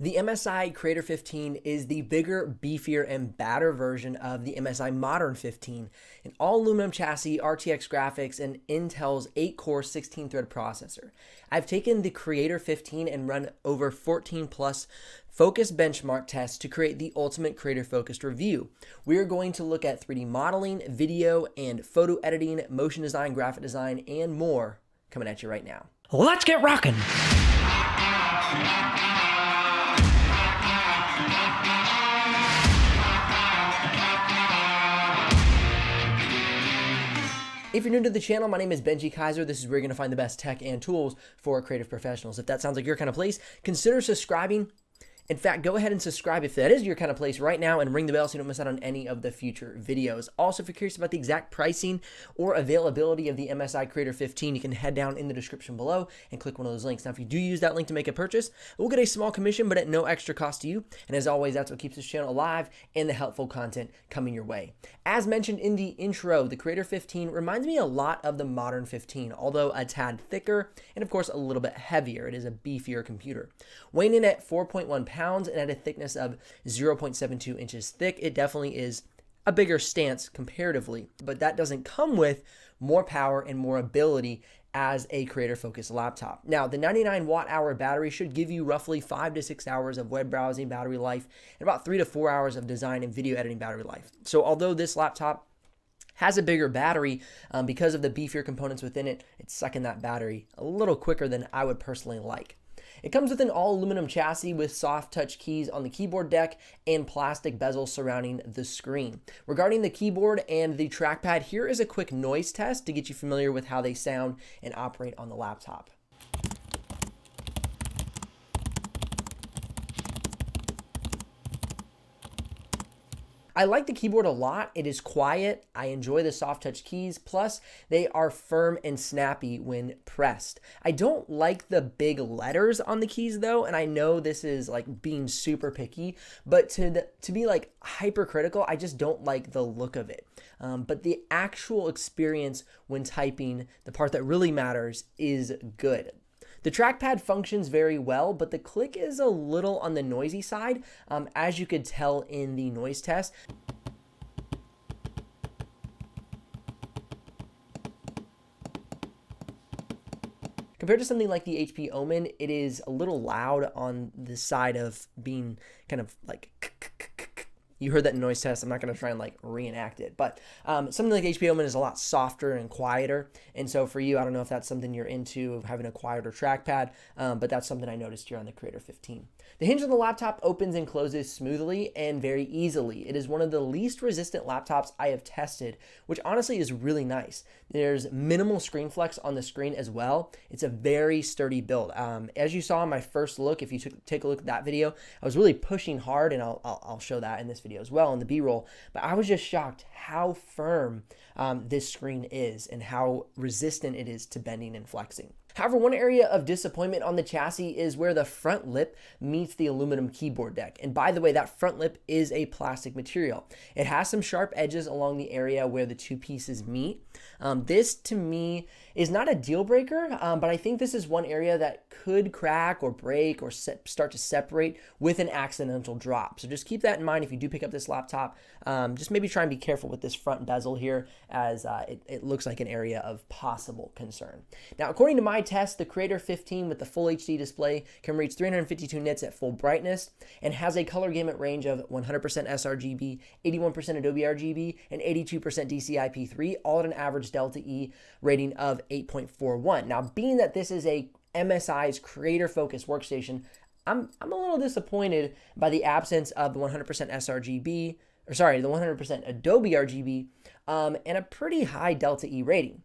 The MSI Creator 15 is the bigger, beefier, and badder version of the MSI Modern 15, an all-aluminum chassis, RTX graphics, and Intel's 8-core 16-thread processor. I've taken the Creator 15 and run over 14 plus focus benchmark tests to create the ultimate creator-focused review. We are going to look at 3D modeling, video, and photo editing, motion design, graphic design, and more coming at you right now. Let's get rocking! If you're new to the channel, my name is Benji Kaiser. This is where you're going to find the best tech and tools for creative professionals. If that sounds like your kind of place, consider subscribing. In fact, go ahead and subscribe if that is your kind of place right now and ring the bell so you don't miss out on any of the future videos. Also, if you're curious about the exact pricing or availability of the MSI Creator 15, you can head down in the description below and click one of those links. Now, if you do use that link to make a purchase, we'll get a small commission, but at no extra cost to you. And as always, that's what keeps this channel alive and the helpful content coming your way. As mentioned in the intro, the Creator 15 reminds me a lot of the Modern 15, although a tad thicker and of course a little bit heavier. It is a beefier computer. Weighing in at 4.1 pounds and at a thickness of 0.72 inches thick, it definitely is a bigger stance comparatively, but that doesn't come with more power and more ability as a creator-focused laptop. Now, the 99 watt-hour battery should give you roughly 5 to 6 hours of web browsing battery life and about 3 to 4 hours of design and video editing battery life. So although this laptop has a bigger battery, because of the beefier components within it, it's sucking that battery a little quicker than I would personally like. It comes with an all-aluminum chassis with soft touch keys on the keyboard deck and plastic bezels surrounding the screen. Regarding the keyboard and the trackpad, here is a quick noise test to get you familiar with how they sound and operate on the laptop. I like the keyboard a lot. It is quiet. I enjoy the soft touch keys. Plus, they are firm and snappy when pressed. I don't like the big letters on the keys though, and I know this is like being super picky, but to be like hypercritical, I just don't like the look of it. But the actual experience when typing, the part that really matters, is good. The trackpad functions very well, but the click is a little on the noisy side, as you could tell in the noise test. Compared to something like the HP Omen, it is a little loud on the side of being kind of like you heard that noise test. I'm not going to try and like reenact it, but something like HP Omen is a lot softer and quieter. And so for you, I don't know if that's something you're into, having a quieter trackpad, but that's something I noticed here on the Creator 15. The hinge on the laptop opens and closes smoothly and very easily. It is one of the least resistant laptops I have tested, which honestly is really nice. There's minimal screen flex on the screen as well. It's a very sturdy build. As you saw in my first look, if you take a look at that video, I was really pushing hard, and I'll show that in this video as well in the B-roll, but I was just shocked how firm this screen is and how resistant it is to bending and flexing. However, one area of disappointment on the chassis is where the front lip meets the aluminum keyboard deck. And by the way, that front lip is a plastic material. It has some sharp edges along the area where the two pieces meet. This to me is not a deal breaker, but I think this is one area that could crack or break or start to separate with an accidental drop. So just keep that in mind if you do pick up this laptop. Just maybe try and be careful with this front bezel here, as it looks like an area of possible concern. Now, according to my test, the Creator 15 with the full HD display can reach 352 nits at full brightness and has a color gamut range of 100% sRGB, 81% Adobe RGB, and 82% DCI-P3, all at an average Delta E rating of 8.41. Now, being that this is a MSI's creator-focused workstation, I'm a little disappointed by the absence of the 100% sRGB, or sorry, the 100% Adobe RGB, and a pretty high Delta E rating.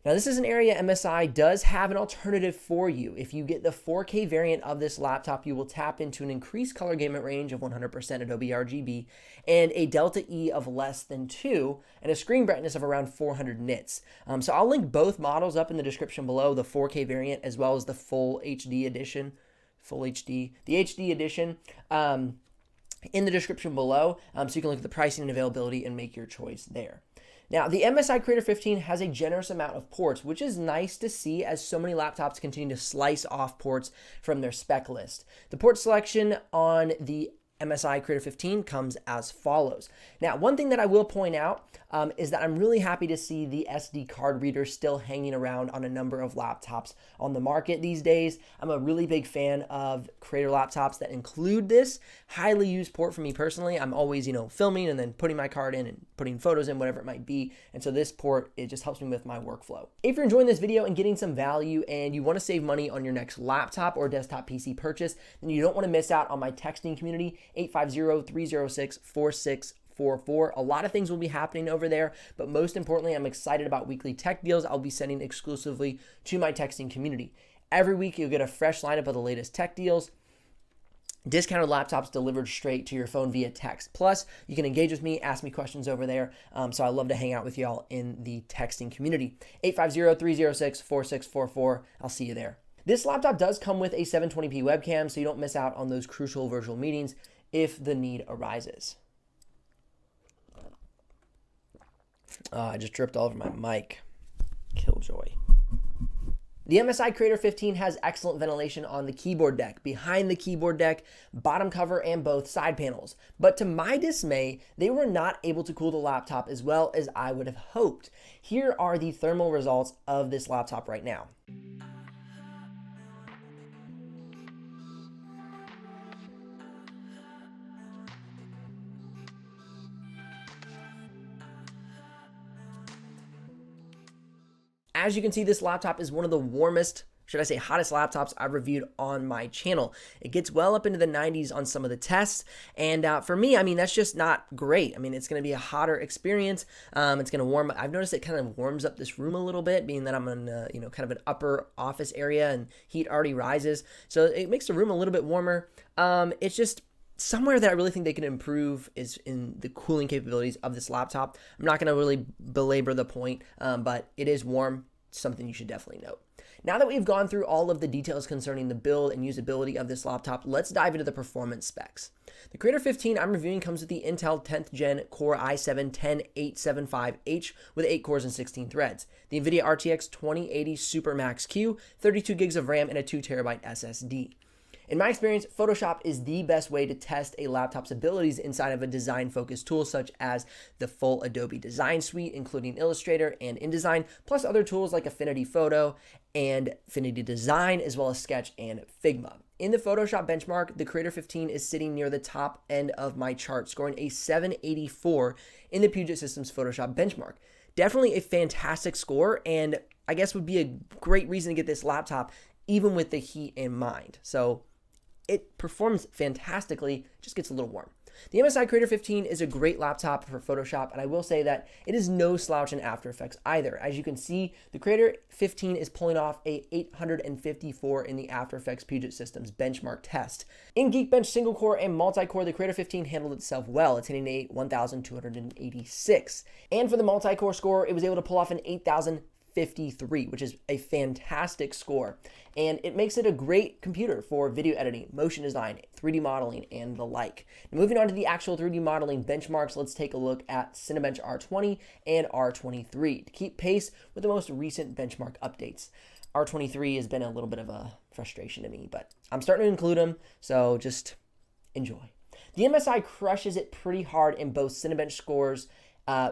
Now, this is an area MSI does have an alternative for you. If you get the 4K variant of this laptop, you will tap into an increased color gamut range of 100% Adobe RGB and a Delta E of less than 2 and a screen brightness of around 400 nits. So I'll link both models up in the description below, the 4K variant as well as the full HD edition, the HD edition. In the description below, so you can look at the pricing and availability and make your choice there. Now, the MSI Creator 15 has a generous amount of ports, which is nice to see as so many laptops continue to slice off ports from their spec list. The port selection on the MSI Creator 15 comes as follows. Now, one thing that I will point out is that I'm really happy to see the SD card reader still hanging around on a number of laptops on the market these days. I'm a really big fan of Creator laptops that include this highly used port for me personally. I'm always, filming and then putting my card in and putting photos in, whatever it might be. And so this port, it just helps me with my workflow. If you're enjoying this video and getting some value and you want to save money on your next laptop or desktop PC purchase, then you don't want to miss out on my texting community, 850-306-4644. A lot of things will be happening over there, but most importantly, I'm excited about weekly tech deals I'll be sending exclusively to my texting community. Every week, you'll get a fresh lineup of the latest tech deals, discounted laptops delivered straight to your phone via text. Plus, you can engage with me, ask me questions over there. So I love to hang out with y'all in the texting community. 850-306-4644. I'll see you there. This laptop does come with a 720p webcam, so you don't miss out on those crucial virtual meetings if the need arises. I just tripped all over my mic. Killjoy. The MSI Creator 15 has excellent ventilation on the keyboard deck, behind the keyboard deck, bottom cover, and both side panels. But to my dismay, they were not able to cool the laptop as well as I would have hoped. Here are the thermal results of this laptop right now. As you can see, this laptop is one of the warmest, should I say hottest laptops I've reviewed on my channel. It gets well up into the 90s on some of the tests. And for me, that's just not great. It's going to be a hotter experience. It's going to warm. I've noticed it kind of warms up this room a little bit, being that I'm in, kind of an upper office area and heat already rises. So it makes the room a little bit warmer. It's just somewhere that I really think they can improve is in the cooling capabilities of this laptop. I'm not going to really belabor the point, but it is warm. Something you should definitely note. Now that we've gone through all of the details concerning the build and usability of this laptop, let's dive into the performance specs. The Creator 15 I'm reviewing comes with the Intel 10th Gen Core i7-10875H with 8 cores and 16 threads, the NVIDIA RTX 2080 Super Max Q, 32 gigs of RAM, and a 2TB SSD. In my experience, Photoshop is the best way to test a laptop's abilities inside of a design-focused tool such as the full Adobe Design Suite, including Illustrator and InDesign, plus other tools like Affinity Photo and Affinity Design, as well as Sketch and Figma. In the Photoshop benchmark, the Creator 15 is sitting near the top end of my chart, scoring a 784 in the Puget Systems Photoshop benchmark. Definitely a fantastic score, and I guess would be a great reason to get this laptop, even with the heat in mind. So it performs fantastically, just gets a little warm. The MSI Creator 15 is a great laptop for Photoshop, and I will say that it is no slouch in After Effects either. As you can see, the Creator 15 is pulling off a 854 in the After Effects Puget Systems benchmark test. In Geekbench single core and multi-core, the Creator 15 handled itself well. It's hitting a 1,286. And for the multi-core score, it was able to pull off an 8,053, which is a fantastic score. And it makes it a great computer for video editing, motion design, 3D modeling, and the like. Now, moving on to the actual 3D modeling benchmarks, let's take a look at Cinebench R20 and R23 to keep pace with the most recent benchmark updates. R23 has been a little bit of a frustration to me, but I'm starting to include them, so just enjoy. The MSI crushes it pretty hard in both Cinebench scores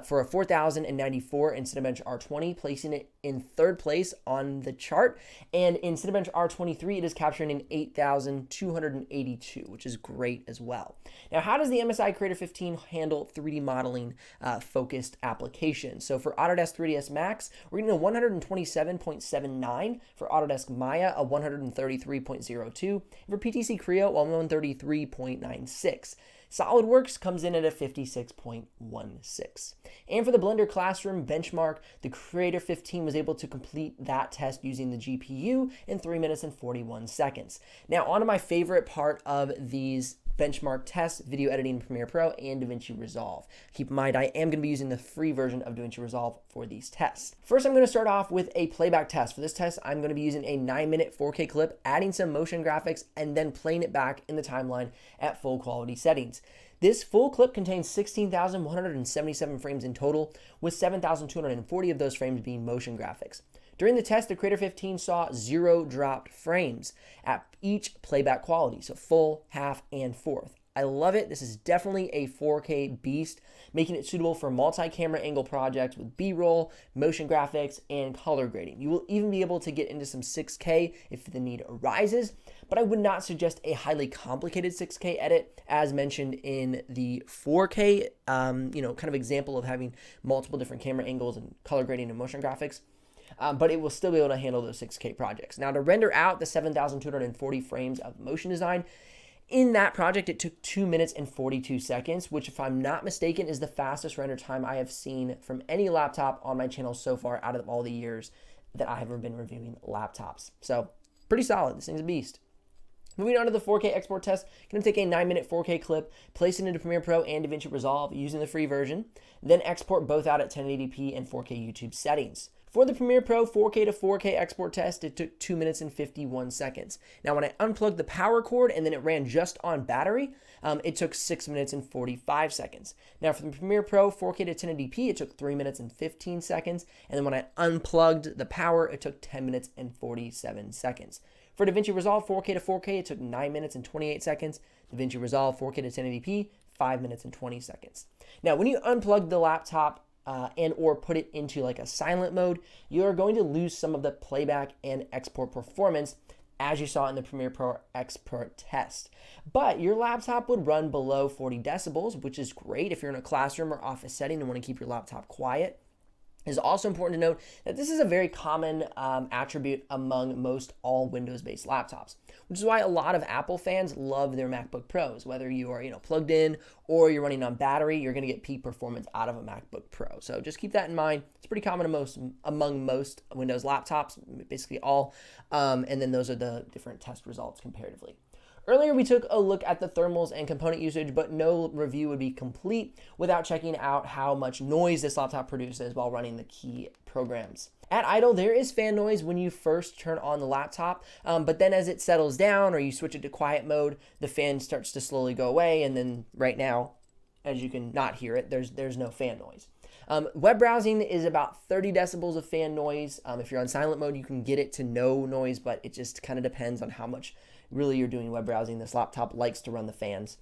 for a 4,094 in Cinebench R20, placing it in third place on the chart. And in Cinebench R23, it is capturing an 8,282, which is great as well. Now, how does the MSI Creator 15 handle 3D modeling focused applications? So for Autodesk 3ds Max, we're getting a 127.79, for Autodesk Maya, a 133.02, for PTC Creo, a 133.96. SolidWorks comes in at a 56.16. And for the Blender Classroom benchmark, the Creator 15 was able to complete that test using the GPU in 3 minutes and 41 seconds. Now, on to my favorite part of these benchmark test, video editing in Premiere Pro, and Davinci Resolve. Keep in mind, I am going to be using the free version of Davinci Resolve for these tests. First, I'm going to start off with a playback test. For this test, I'm going to be using a 9-minute 4K clip, adding some motion graphics, and then playing it back in the timeline at full quality settings. This full clip contains 16,177 frames in total, with 7,240 of those frames being motion graphics. During the test, the Creator 15 saw 0 dropped frames at each playback quality, so full, half, and fourth. I love it. This is definitely a 4K beast, making it suitable for multi-camera angle projects with B-roll, motion graphics, and color grading. You will even be able to get into some 6K if the need arises, but I would not suggest a highly complicated 6K edit, as mentioned in the 4K, kind of example of having multiple different camera angles and color grading and motion graphics. But it will still be able to handle those 6K projects. Now, to render out the 7,240 frames of motion design, in that project, it took 2 minutes and 42 seconds, which, if I'm not mistaken, is the fastest render time I have seen from any laptop on my channel so far out of all the years that I have been reviewing laptops. So, pretty solid. This thing's a beast. Moving on to the 4K export test, I'm going to take a 9-minute 4K clip, place it into Premiere Pro and Davinci Resolve using the free version, then export both out at 1080p and 4K YouTube settings. For the Premiere Pro 4K to 4K export test, it took 2 minutes and 51 seconds. Now, when I unplugged the power cord and then it ran just on battery, it took 6 minutes and 45 seconds. Now, for the Premiere Pro 4K to 1080p, it took 3 minutes and 15 seconds. And then when I unplugged the power, it took 10 minutes and 47 seconds. For Davinci Resolve 4K to 4K, it took 9 minutes and 28 seconds. Davinci Resolve 4K to 1080p, 5 minutes and 20 seconds. Now, when you unplug the laptop and or put it into like a silent mode, you are going to lose some of the playback and export performance, as you saw in the Premiere Pro export test. But your laptop would run below 40 decibels, which is great if you're in a classroom or office setting and want to keep your laptop quiet. It is also important to note that this is a very common attribute among most all Windows-based laptops, which is why a lot of Apple fans love their MacBook Pros. Whether you are plugged in or you're running on battery, you're going to get peak performance out of a MacBook Pro. So just keep that in mind. It's pretty common among most Windows laptops, basically all, and then those are the different test results comparatively. Earlier, we took a look at the thermals and component usage, but no review would be complete without checking out how much noise this laptop produces while running the key programs. At idle, there is fan noise when you first turn on the laptop, but then as it settles down or you switch it to quiet mode, the fan starts to slowly go away, and then right now, as you can not hear it, there's no fan noise. Web browsing is about 30 decibels of fan noise. If you're on silent mode, you can get it to no noise, but it just kind of depends on how much really you're doing web browsing. This laptop likes to run the fans.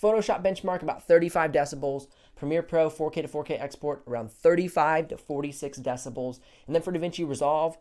Photoshop benchmark about 35 decibels. Premiere Pro 4K to 4K export around 35 to 46 decibels. And then for Davinci Resolve,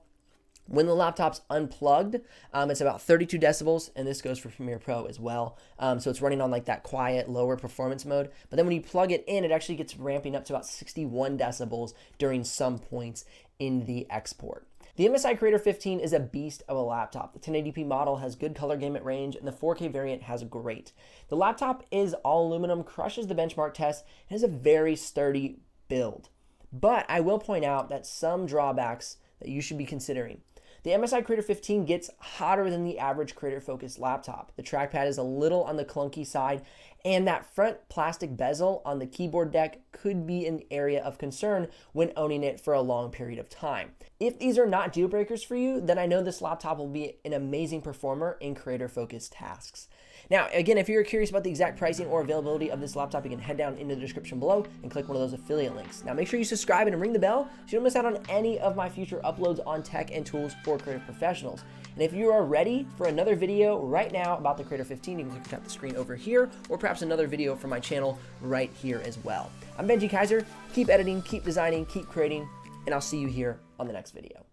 when the laptop's unplugged, it's about 32 decibels, and this goes for Premiere Pro as well. So it's running on like that quiet, lower performance mode. But then when you plug it in, it actually gets ramping up to about 61 decibels during some points in the export. The MSI Creator 15 is a beast of a laptop. The 1080p model has good color gamut range, and the 4K variant has great. The laptop is all aluminum, crushes the benchmark test, and has a very sturdy build. But I will point out that some drawbacks that you should be considering. The MSI Creator 15 gets hotter than the average creator-focused laptop. The trackpad is a little on the clunky side, and that front plastic bezel on the keyboard deck could be an area of concern when owning it for a long period of time. If these are not deal breakers for you, then I know this laptop will be an amazing performer in creator-focused tasks. Now, again, if you're curious about the exact pricing or availability of this laptop, you can head down into the description below and click one of those affiliate links. Now, make sure you subscribe and ring the bell so you don't miss out on any of my future uploads on tech and tools for creative professionals. And if you are ready for another video right now about the Creator 15, you can tap the screen over here, or perhaps another video from my channel right here as well. I'm Benji Kaiser. Keep editing, keep designing, keep creating, and I'll see you here on the next video.